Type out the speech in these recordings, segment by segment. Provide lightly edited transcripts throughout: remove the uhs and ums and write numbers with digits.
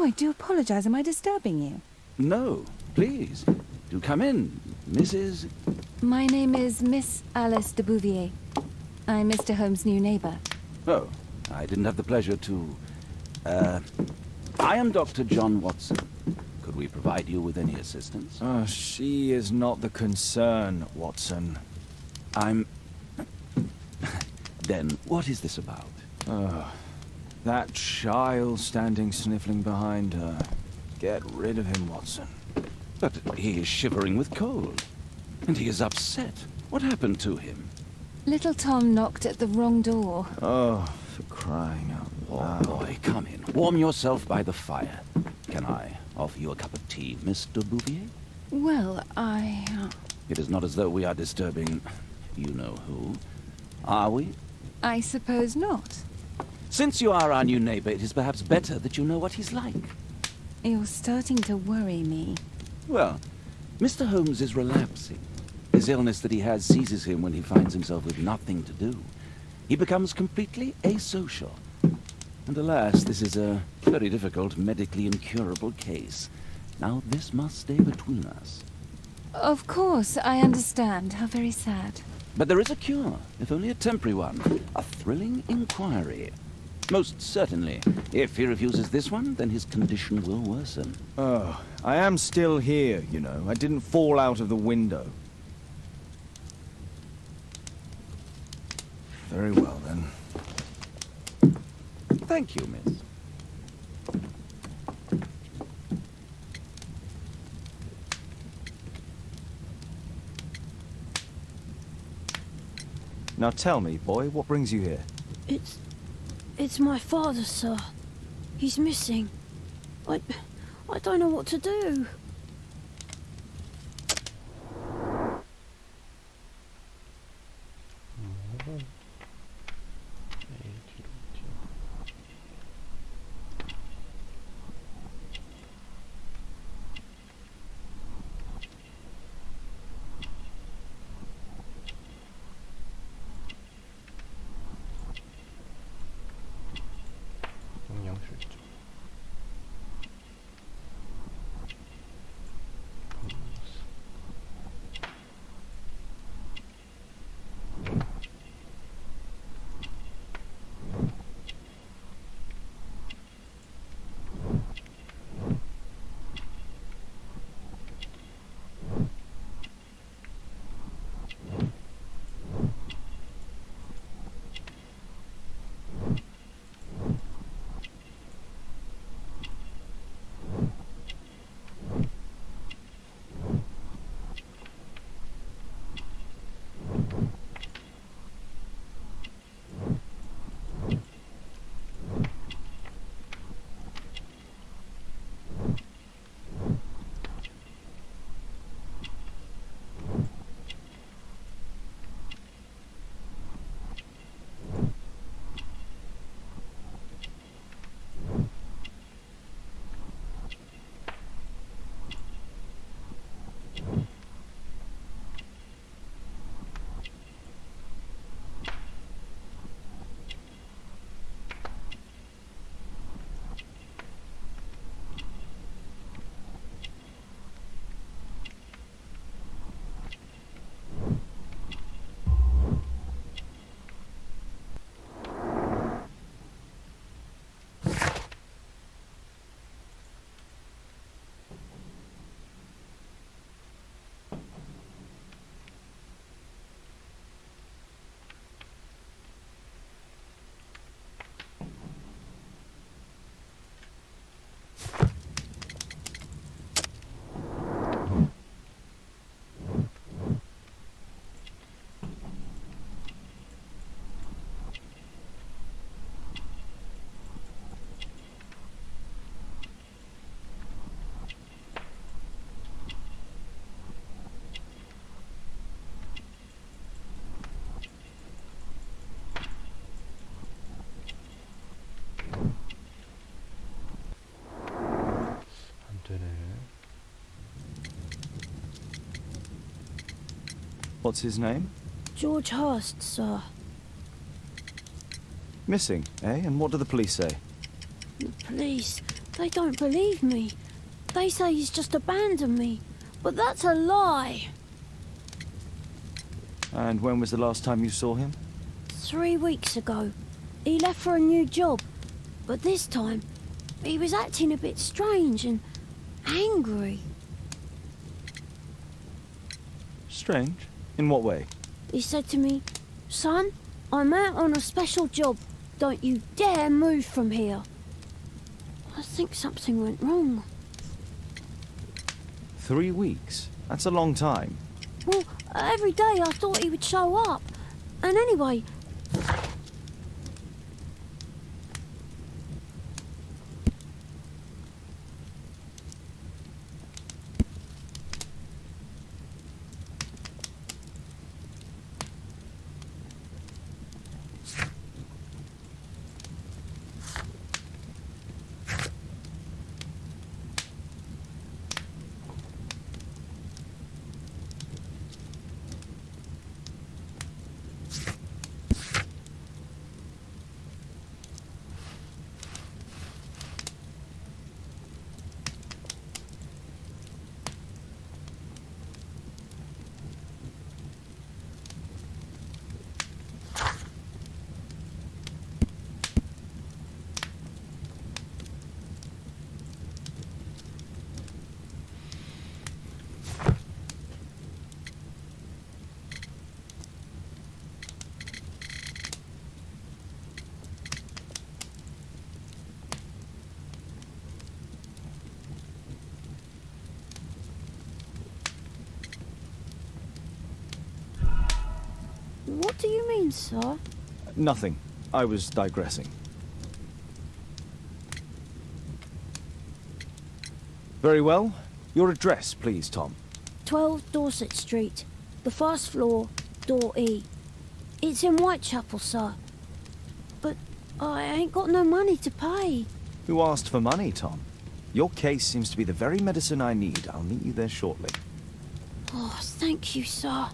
I do apologize. Am I disturbing you? No, please. Do come in, Mrs. My name is Miss Alice de Bouvier. I'm Mr. Holmes' new neighbor. Oh, I didn't have the pleasure to... I am Dr. John Watson. Could we provide you with any assistance? Oh, she is not the concern, Watson. I'm... Then, what is this about? Oh, that child standing sniffling behind her. Get rid of him, Watson. But he is shivering with cold. And he is upset. What happened to him? Little Tom knocked at the wrong door. Oh, for crying out loud. Oh, boy, come in. Warm yourself by the fire. Can I offer you a cup of tea, Mr. Bouvier? Well, It is not as though we are disturbing you-know-who, are we? I suppose not. Since you are our new neighbor, it is perhaps better that you know what he's like. You're starting to worry me. Well, Mr. Holmes is relapsing. His illness that he has seizes him when he finds himself with nothing to do. He becomes completely asocial. And alas, this is a very difficult, medically incurable case. Now, this must stay between us. Of course, I understand. How very sad. But there is a cure, if only a temporary one. A thrilling inquiry. Most certainly. If he refuses this one, then his condition will worsen. Oh, I am still here, you know. I didn't fall out of the window. Very well, then. Thank you, miss. Now tell me, boy, what brings you here? It's my father, sir. He's missing. I don't know what to do. 영양실조. What's his name? George Hurst, sir. Missing, eh? And what do the police say? The police... They don't believe me. They say he's just abandoned me. But that's a lie. And when was the last time you saw him? 3 weeks ago. He left for a new job. But this time, he was acting a bit strange and angry. Strange? In what way? He said to me, "Son, I'm out on a special job. Don't you dare move from here." I think something went wrong. 3 weeks? That's a long time. Well, every day I thought he would show up. And anyway... What do you mean, sir? Nothing. I was digressing. Very well. Your address, please, Tom. 12 Dorset Street, the first floor, door E. It's in Whitechapel, sir. But I ain't got no money to pay. Who asked for money, Tom? Your case seems to be the very medicine I need. I'll meet you there shortly. Oh, thank you, sir.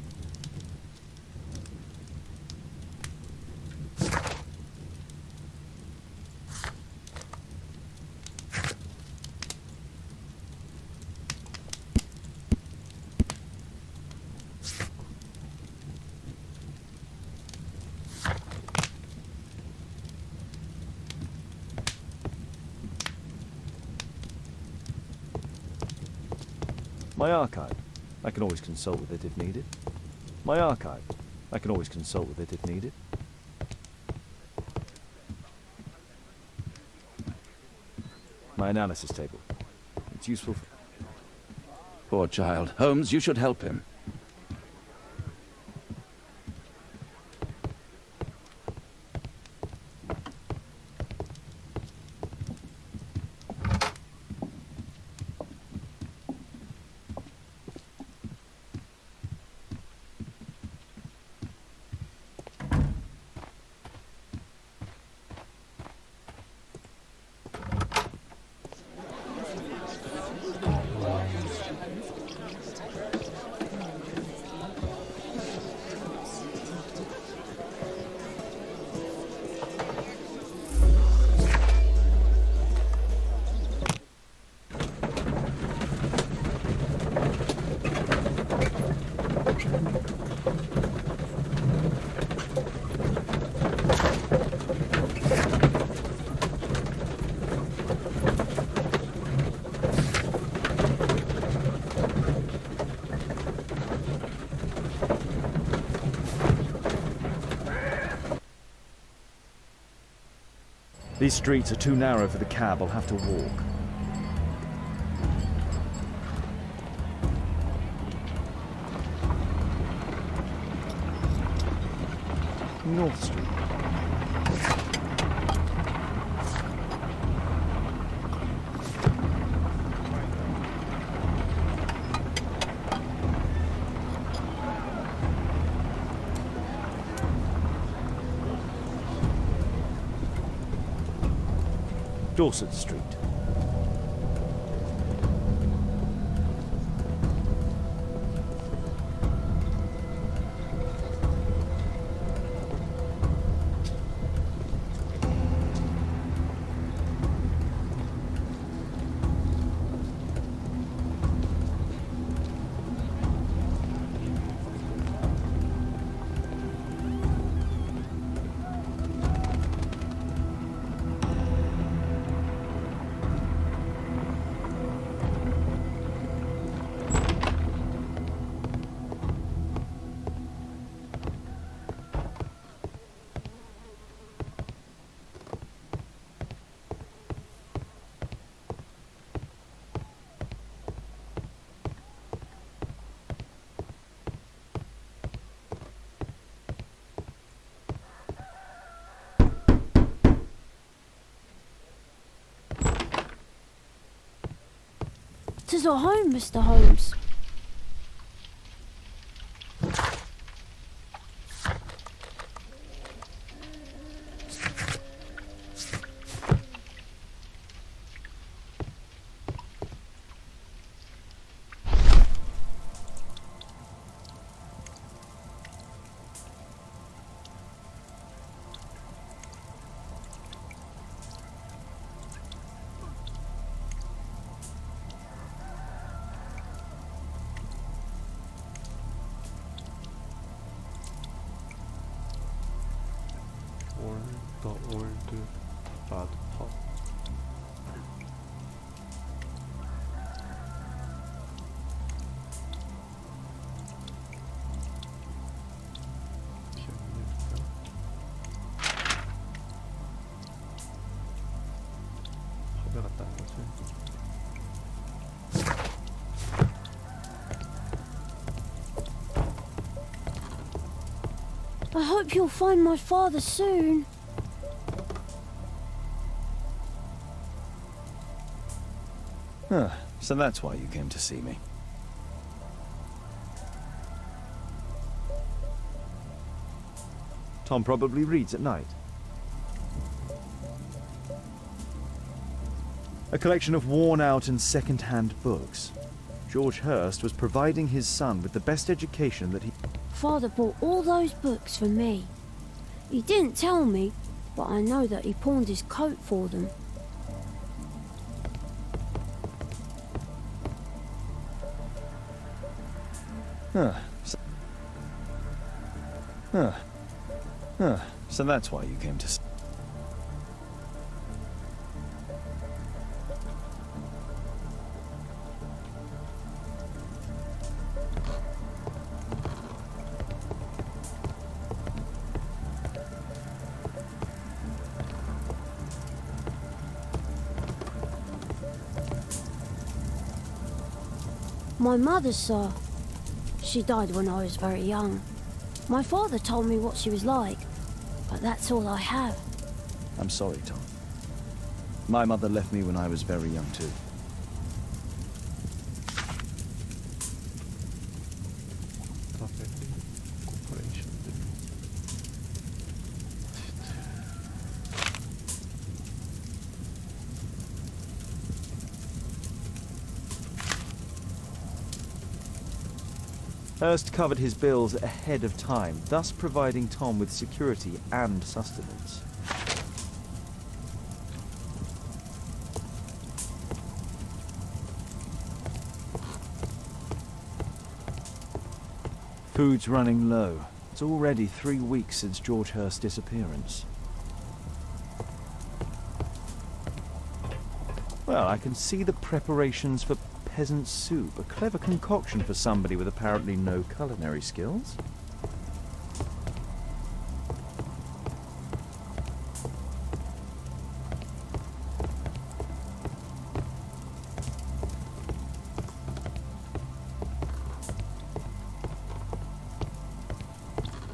My archive. I can always consult with it if needed. My archive. I can always consult with it if needed. My analysis table. It's useful for... Poor child. Holmes, you should help him. These streets are too narrow for the cab. I'll have to walk. North Street. Dorset Street. doctors are home, Mr. Holmes. The old bad pub. 기억나니까 펍에 갔다는 거지. I hope you'll find my father soon. So that's why you came to see me. Tom probably reads at night. A collection of worn-out and second-hand books. George Hurst was providing his son with the best education that he... Father bought all those books for me. He didn't tell me, but I know that he pawned his coat for them. So that's why you came to see. My mother, sir. She died when I was very young. My father told me what she was like, but that's all I have. I'm sorry, Tom. My mother left me when I was very young too. Hurst covered his bills ahead of time, thus providing Tom with security and sustenance. Food's running low. It's already 3 weeks since George Hurst's disappearance. Well, I can see the preparations for peasant soup, a clever concoction for somebody with apparently no culinary skills.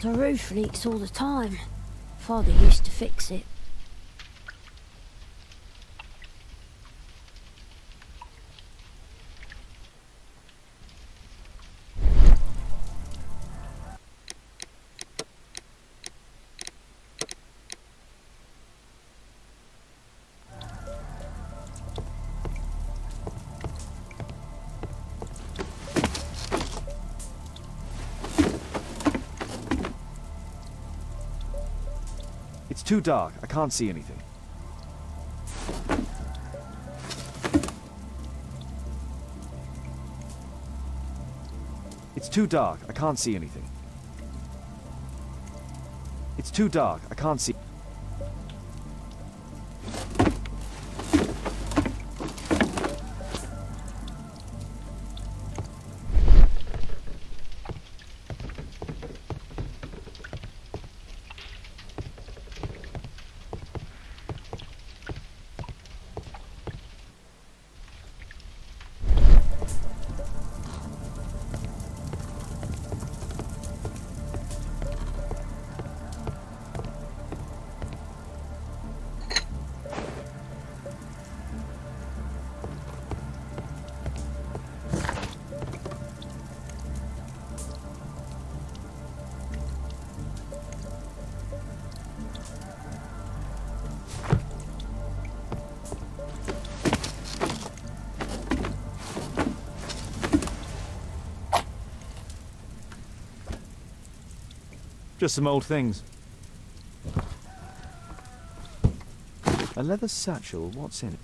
The roof leaks all the time. Father used to fix it. It's too dark. I can't see anything. It's too dark. I can't see anything. It's too dark. I can't see... Just some old things. A leather satchel, what's in it?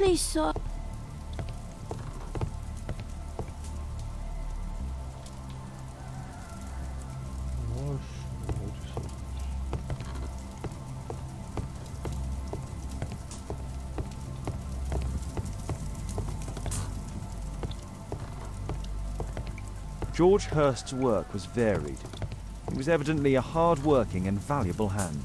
Please, sir. 어씨, 어딨어? George Hurst's work was varied. He was evidently a hard-working and valuable hand.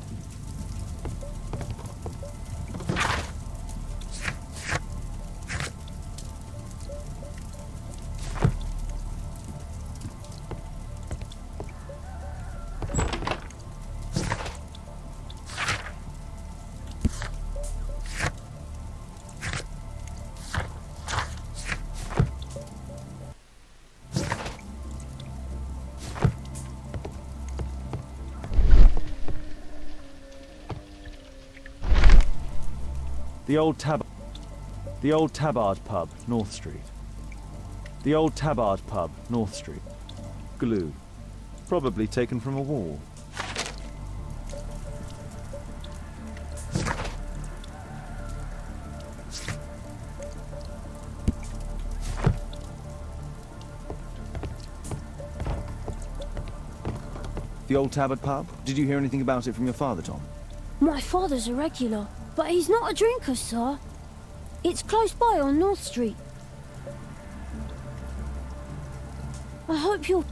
The old Tabard pub, North Street. The old Tabard pub, North Street. Glue. Probably taken from a wall. The old Tabard pub? Did you hear anything about it from your father, Tom? My father's a regular, but he's not a drinker, sir. It's close by on North Street. I hope you'll...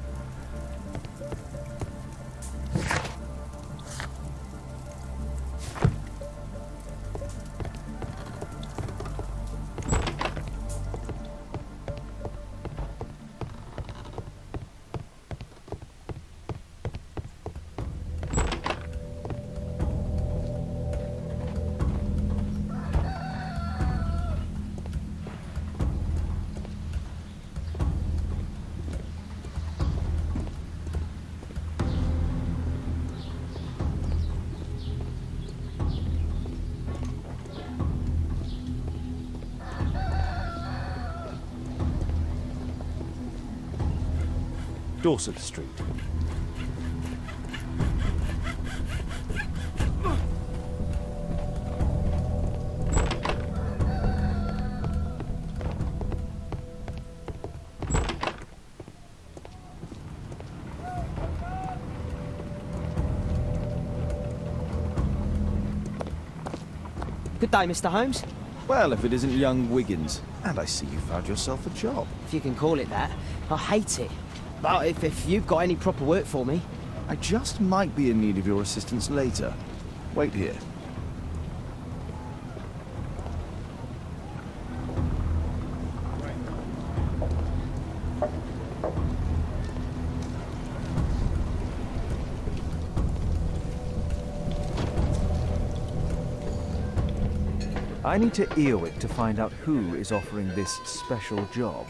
Dorset Street. Good day, Mr. Holmes. Well, if it isn't young Wiggins. And I see you found yourself a job. If you can call it that. I hate it. But if you've got any proper work for me... I just might be in need of your assistance later. Wait here. I need to Eowyn to find out who is offering this special job.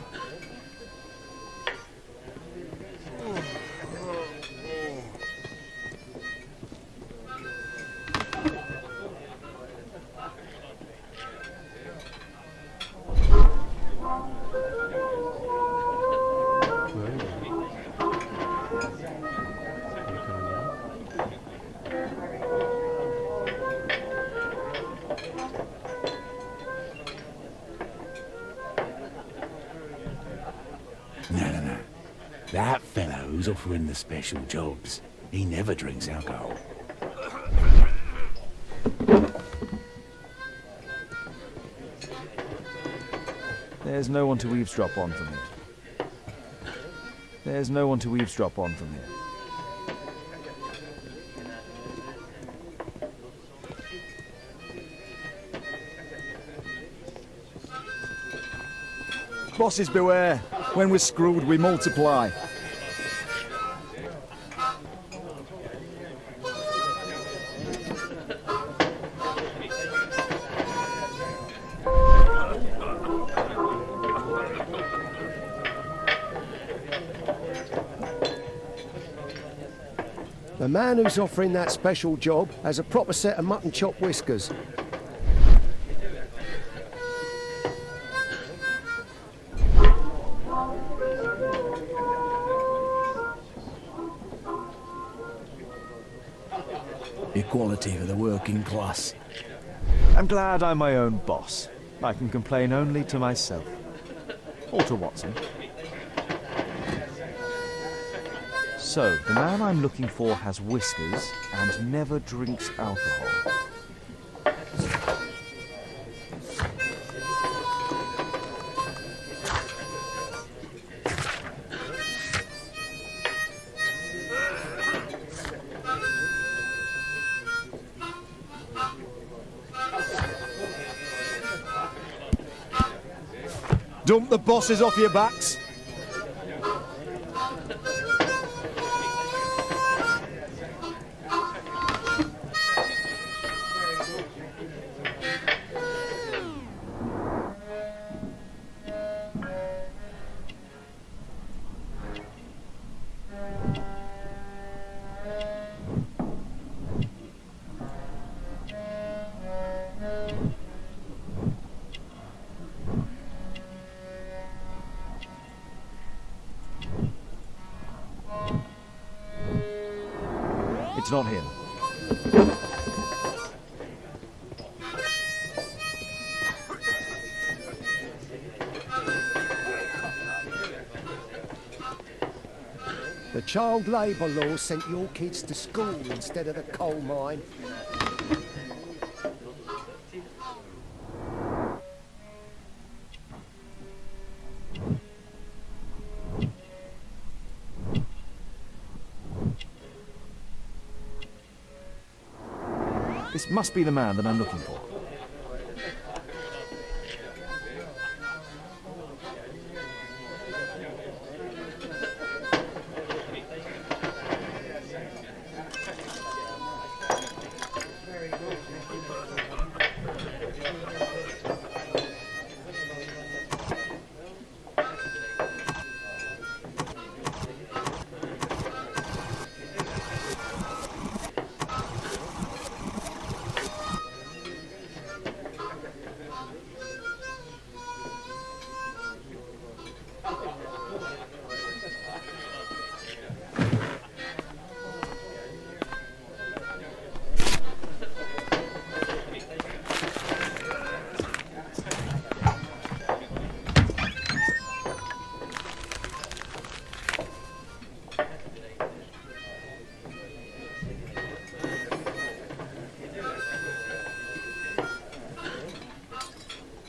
No. That fellow who's offering the special jobs, he never drinks alcohol. There's no one to eavesdrop on from here. There's no one to eavesdrop on from here. Bosses beware. When we're screwed, we multiply. The man who's offering that special job has a proper set of mutton chop whiskers. Equality for the working class. I'm glad I'm my own boss. I can complain only to myself. Or to Watson. So, the man I'm looking for has whiskers and never drinks alcohol. Dump the bosses off your backs. It's not him. The child labour law sent your kids to school instead of the coal mine. This must be the man that I'm looking for.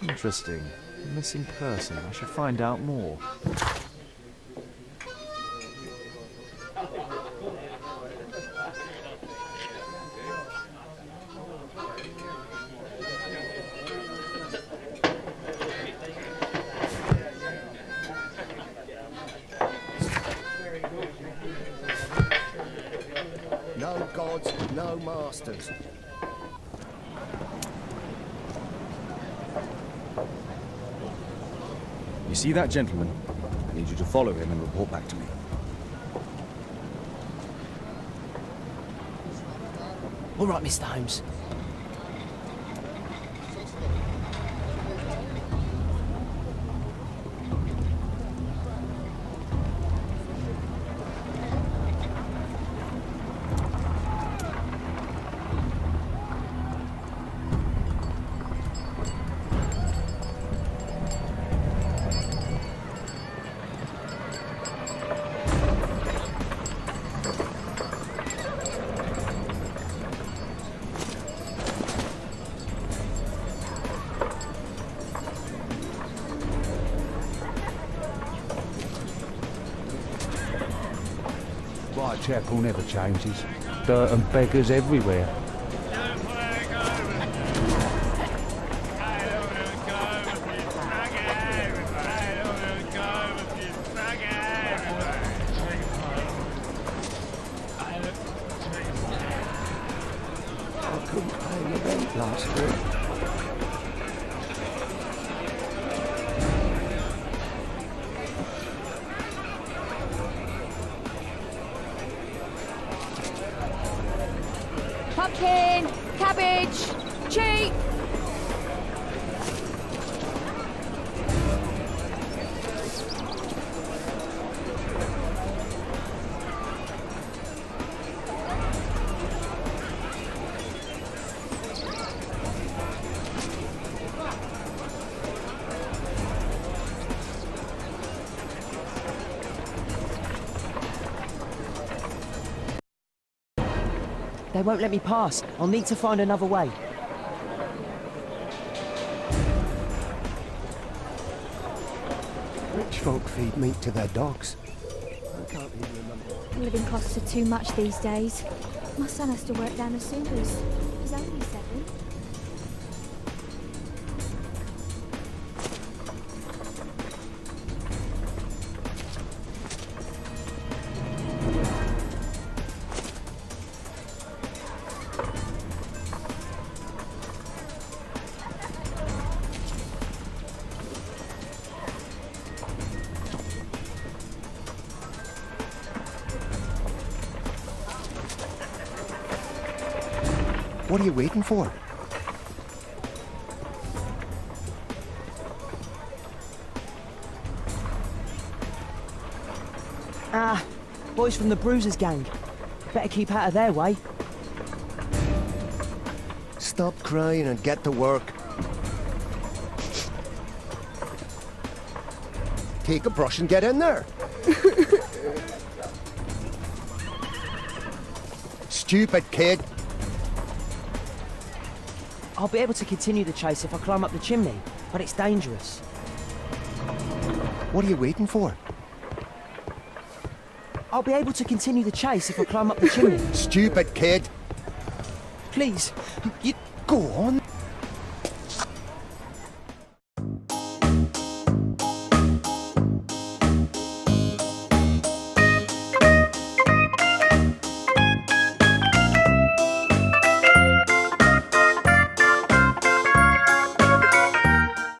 Interesting. Missing person. I should find out more. No gods, no masters. You see that gentleman? I need you to follow him and report back to me. All right, Mr. Holmes. Whitechapel never changes. Dirt and beggars everywhere. Sandwich! Cheap! They won't let me pass. I'll need to find another way. Rich folk feed meat to their dogs. I can't even remember. Living costs are too much these days. My son has to work down the sewers. He's only 7. What are you waiting for? Ah, boys from the Bruisers gang. Better keep out of their way. Stop crying and get to work. Take a brush and get in there. Stupid kid. I'll be able to continue the chase if I climb up the chimney, but it's dangerous. What are you waiting for? I'll be able to continue the chase if I climb up the chimney. Stupid kid. Please, you... Go on.